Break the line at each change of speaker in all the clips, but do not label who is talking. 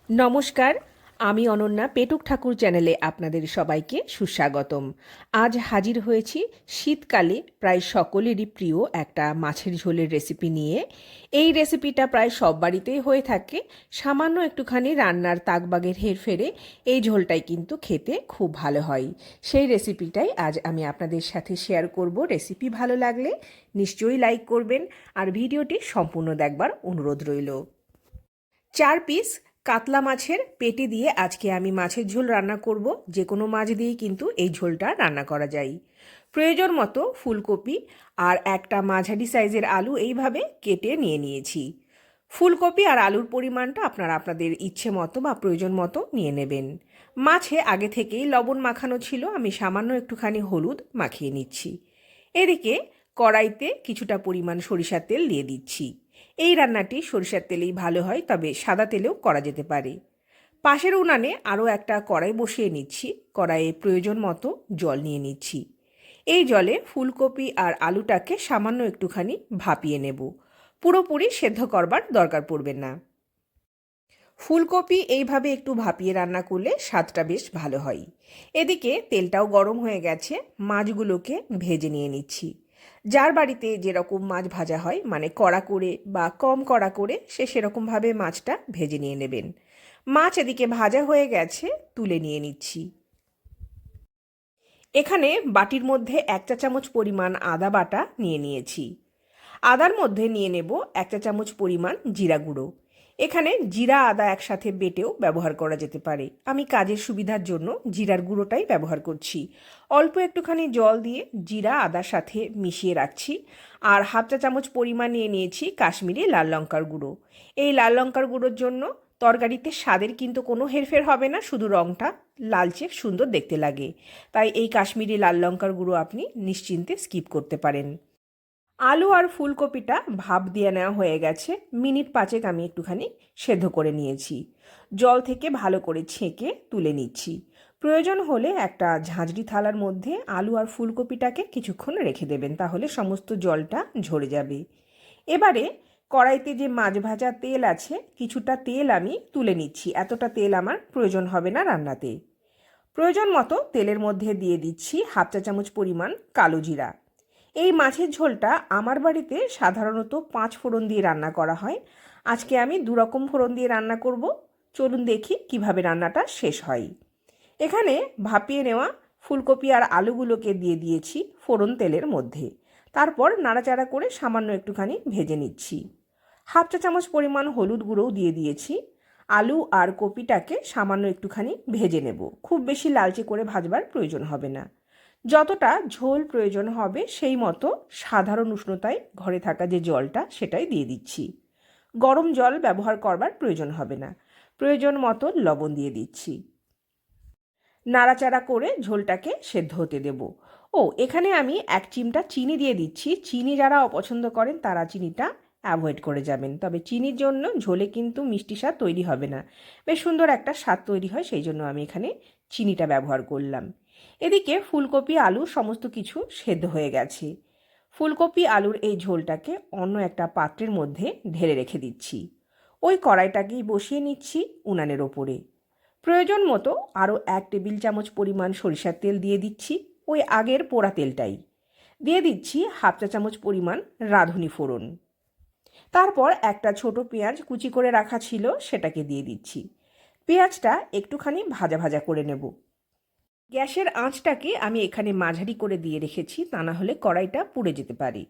নমস্কার, আমি অনন্যা পেটুক ঠাকুর চ্যানেলে আপনাদের সবাইকে সুস্বাগতম। আজ হাজির হয়েছি শীতকালে প্রায় সকলেরই প্রিয় একটা মাছের ঝোলের রেসিপি নিয়ে। এই রেসিপিটা প্রায় সব বাড়িতেই হয়ে থাকে। সামান্য একটুখানি রান্নার তাকবাগের হেরফেরে এই ঝোলটাই কিন্তু খেতে খুব ভালো হয়। সেই রেসিপিটাই আজ আমি আপনাদের সাথে শেয়ার করব। রেসিপি ভালো লাগলে নিশ্চয়ই লাইক করবেন আর ভিডিওটি সম্পূর্ণ দেখবার অনুরোধ রইল। 4 পিস কাতলা মাছের পেটি দিয়ে আজকে আমি মাছের ঝোল রান্না করব। যে কোনো মাছ দিয়েই কিন্তু এই ঝোলটা রান্না করা যায়। প্রয়োজন মতো ফুলকপি আর একটা মাঝারি সাইজের আলু এইভাবে কেটে নিয়েছি। ফুলকপি আর আলুর পরিমাণটা আপনারা আপনাদের ইচ্ছে মতো বা প্রয়োজন মতো নিয়ে নেবেন। মাছে আগে থেকেই লবণ মাখানো ছিল, আমি সামান্য একটুখানি হলুদ মাখিয়ে নিচ্ছি। এদিকে কড়াইতে কিছুটা পরিমাণ সরিষার তেল দিয়ে দিচ্ছি। এই রান্নাটি সরিষার তেলেই ভালো হয়, তবে সাদা তেলেও করা যেতে পারে। পাশের উনানে আরও একটা কড়াই বসিয়ে নিচ্ছি। কড়াইয়ে প্রয়োজন মতো জল নিয়ে নিচ্ছি। এই জলে ফুলকপি আর আলুটাকে সামান্য একটুখানি ভাপিয়ে নেব। পুরোপুরি সেদ্ধ করবার দরকার পড়বে না। ফুলকপি এইভাবে একটু ভাপিয়ে রান্না করলে স্বাদটা বেশ ভালো হয়। এদিকে তেলটাও গরম হয়ে গেছে, মাছগুলোকে ভেজে নিয়ে নিচ্ছি। যার বাড়িতে যেরকম মাছ ভাজা হয়, মানে কড়া করে বা কম কড়া করে, সে সেরকমভাবে মাছটা ভেজে নিয়ে নেবেন। মাছ এদিকে ভাজা হয়ে গেছে, তুলে নিয়ে নিচ্ছি। এখানে বাটির মধ্যে 1 চা চামচ পরিমাণ আদা বাটা নিয়েছি। আদার মধ্যে নিয়ে নেব 1 চা চামচ পরিমাণ জিরা গুঁড়ো। এখানে জিরা আদা একসাথে বেটেও ব্যবহার করা যেতে পারে। আমি কাজের সুবিধার জন্য জিরার গুঁড়োটাই ব্যবহার করছি। অল্প একটুখানি জল দিয়ে জিরা আদার সাথে মিশিয়ে রাখছি। আর 1/2 চা চামচ পরিমাণ নিয়েছি কাশ্মীরি লাল লঙ্কার গুঁড়ো। এই লাল লঙ্কার গুঁড়োর জন্য তরকারিতে স্বাদের কিন্তু কোনো হেরফের হবে না, শুধু রঙটা লালচে সুন্দর দেখতে লাগে। তাই এই কাশ্মীরি লাল লঙ্কার গুঁড়ো আপনি নিশ্চিন্তে স্কিপ করতে পারেন। আলু আর ফুলকপিটা ভাপ দিয়ে নেওয়া হয়ে গেছে। মিনিট 5 আমি একটুখানি সেদ্ধ করে নিয়েছি। জল থেকে ভালো করে ছেঁকে তুলে নিচ্ছি। প্রয়োজন হলে একটা ঝাঁঝরি থালার মধ্যে আলু আর ফুলকপিটাকে কিছুক্ষণ রেখে দেবেন, তাহলে সমস্ত জলটা ঝরে যাবে। এবারে কড়াইতে যে মাছ ভাজা তেল আছে, কিছুটা তেল আমি তুলে নিচ্ছি। এতটা তেল আমার প্রয়োজন হবে না রান্নাতে। প্রয়োজন মতো তেলের মধ্যে দিয়ে দিচ্ছি 1/2 চা চামচ পরিমাণ কালো জিরা। এই মাছের ঝোলটা আমার বাড়িতে সাধারণত 5 ফোড়ন দিয়ে রান্না করা হয়। আজকে আমি 2 রকম ফোড়ন দিয়ে রান্না করব। চলুন দেখি কিভাবে রান্নাটা শেষ হয়। এখানে ভাপিয়ে নেওয়া ফুলকপি আর আলুগুলোকে দিয়ে দিয়েছি ফোড়ন তেলের মধ্যে। তারপর নাড়াচাড়া করে সামান্য একটুখানি ভেজে নিচ্ছি। 1/2 চা চামচ পরিমাণ হলুদ গুঁড়োও দিয়ে দিয়েছি। আলু আর কপিটাকে সামান্য একটুখানি ভেজে নেব। খুব বেশি লালচে করে ভাজবার প্রয়োজন হবে না। যতটা ঝোল প্রয়োজন হবে সেই মতো সাধারণ উষ্ণতায় ঘরে থাকা যে জলটা সেটাই দিয়ে দিচ্ছি। গরম জল ব্যবহার করবার প্রয়োজন হবে না। প্রয়োজন মতো লবণ দিয়ে দিচ্ছি। নাড়াচাড়া করে ঝোলটাকে সেদ্ধ হতে দেব। এখানে আমি 1 চিমটা চিনি দিয়ে দিচ্ছি। চিনি যারা অপছন্দ করেন তারা চিনিটা অ্যাভয়েড করে যাবেন। তবে চিনির জন্য ঝোলে কিন্তু মিষ্টি স্বাদ তৈরি হবে না, বেশ সুন্দর একটা স্বাদ তৈরি হয়, সেই জন্য আমি এখানে চিনিটা ব্যবহার করলাম। এদিকে ফুলকপি আলু সমস্ত কিছু সেদ্ধ হয়ে গেছে। ফুলকপি আলুর এই ঝোলটাকে অন্য একটা পাত্রের মধ্যে ঢেলে রেখে দিচ্ছি। ওই কড়াইটাকেই বসিয়ে নিচ্ছি উনানের ওপরে। প্রয়োজন মতো আরও 1 টেবিল চামচ পরিমাণ সরিষার তেল দিয়ে দিচ্ছি, ওই আগের পোড়া তেলটাই। দিয়ে দিচ্ছি 1/2 চা চামচ পরিমাণ রাঁধুনি ফোড়ন। তারপর একটা ছোট পেঁয়াজ কুচি করে রাখা ছিল, সেটাকে দিয়ে দিচ্ছি। পেঁয়াজটা একটুখানি ভাজা ভাজা করে নেব। গ্যাসের আঁচটাকে আমি এখানে মাঝারি করে দিয়ে রেখেছি, তা না হলে কড়াইটা পুড়ে যেতে পারে।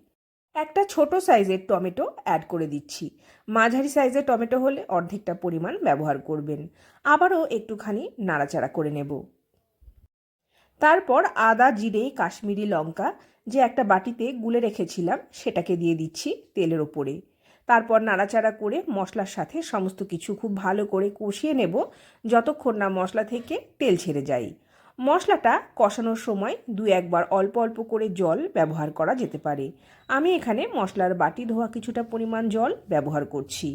একটা ছোট সাইজের টমেটো অ্যাড করে দিচ্ছি। মাঝারি সাইজের টমেটো হলে অর্ধেকটা পরিমাণ ব্যবহার করবেন। আবারও একটুখানি নাড়াচাড়া করে নেব। তারপর আদা জিরে কাশ্মীরি লঙ্কা যে একটা বাটিতে গুলে রেখেছিলাম সেটাকে দিয়ে দিচ্ছি তেলের ওপরে। তারপর নাড়াচাড়া করে মশলার সাথে সমস্ত কিছু খুব ভালো করে কষিয়ে নেব, যতক্ষণ না মশলা থেকে তেল ছেড়ে যায়। মশলাটা কষানোর সময় 2-1 বার অল্প অল্প করে জল ব্যবহার করা যেতে পারে। আমি এখানে মশলার বাটি ধোয়া কিছুটা পরিমাণ জল ব্যবহার করছি।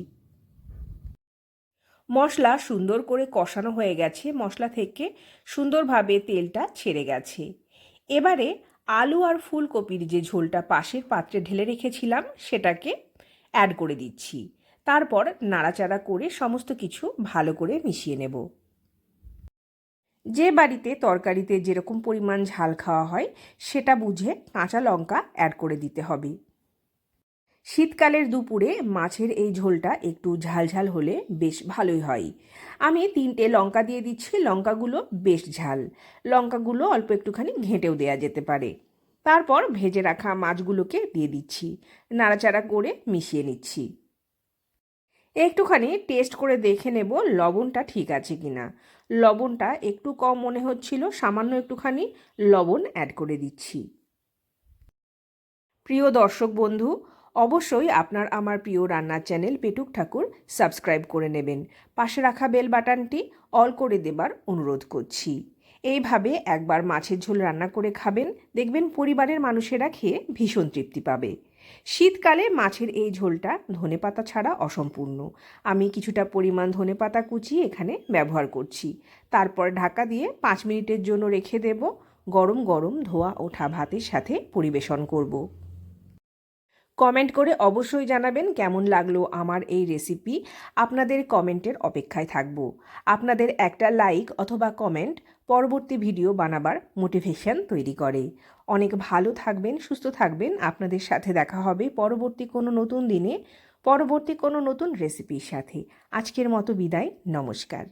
মশলা সুন্দর করে কষানো হয়ে গেছে, মশলা থেকে সুন্দরভাবে তেলটা ছেড়ে গেছে। এবারে আলু আর ফুলকপির যে ঝোলটা পাশের পাত্রে ঢেলে রেখেছিলাম সেটাকে অ্যাড করে দিচ্ছি। তারপর নাড়াচাড়া করে সমস্ত কিছু ভালো করে মিশিয়ে নেব। যে বাড়িতে তরকারিতে যেরকম পরিমাণ ঝাল খাওয়া হয় সেটা বুঝে কাঁচা লঙ্কা অ্যাড করে দিতে হবে। শীতকালের দুপুরে মাছের এই ঝোলটা একটু ঝালঝাল হলে বেশ ভালোই হয়। আমি 3টে লঙ্কা দিয়ে দিচ্ছি, লঙ্কাগুলো বেশ ঝাল। লঙ্কাগুলো অল্প একটুখানি ঘেঁটেও দেওয়া যেতে পারে। তারপর ভেজে রাখা মাছগুলোকে দিয়ে দিচ্ছি, নাড়াচাড়া করে মিশিয়ে নিচ্ছি। একটুখানি টেস্ট করে দেখে নেব লবণটা ঠিক আছে কিনা। লবণটা একটু কম মনে হচ্ছিল, সামান্য একটুখানি লবণ অ্যাড করে দিচ্ছি। প্রিয় দর্শক বন্ধু, অবশ্যই আপনার আমার প্রিয় রান্নার চ্যানেল পেটুক ঠাকুর সাবস্ক্রাইব করে নেবেন। পাশে রাখা বেল বাটনটি অল করে দেবার অনুরোধ করছি। এইভাবে একবার মাছের ঝোল রান্না করে খাবেন, দেখবেন পরিবারের মানুষেরা খেয়ে ভীষণ তৃপ্তি পাবে। শীতকালে মাছের এই ঝোলটা ধনেপাতা ছাড়া অসম্পূর্ণ। আমি কিছুটা পরিমাণ ধনেপাতা কুচি এখানে ব্যবহার করছি। তারপর ঢাকা দিয়ে 5 মিনিটের জন্য রেখে দেব। গরম গরম ধোয়া ওঠা ভাতের সাথে পরিবেশন করব। কমেন্ট করে অবশ্যই জানাবেন কেমন লাগলো আমার এই রেসিপি। আপনাদের কমেন্টের অপেক্ষায় থাকব। আপনাদের একটা লাইক অথবা কমেন্ট পরবর্তী ভিডিও বানাবার মোটিভেশন তৈরি করে। অনেক ভালো থাকবেন, সুস্থ থাকবেন। আপনাদের সাথে দেখা হবে পরবর্তী কোনো নতুন দিনে, পরবর্তী কোনো নতুন রেসিপির সাথে। আজকের মতো বিদায়, নমস্কার।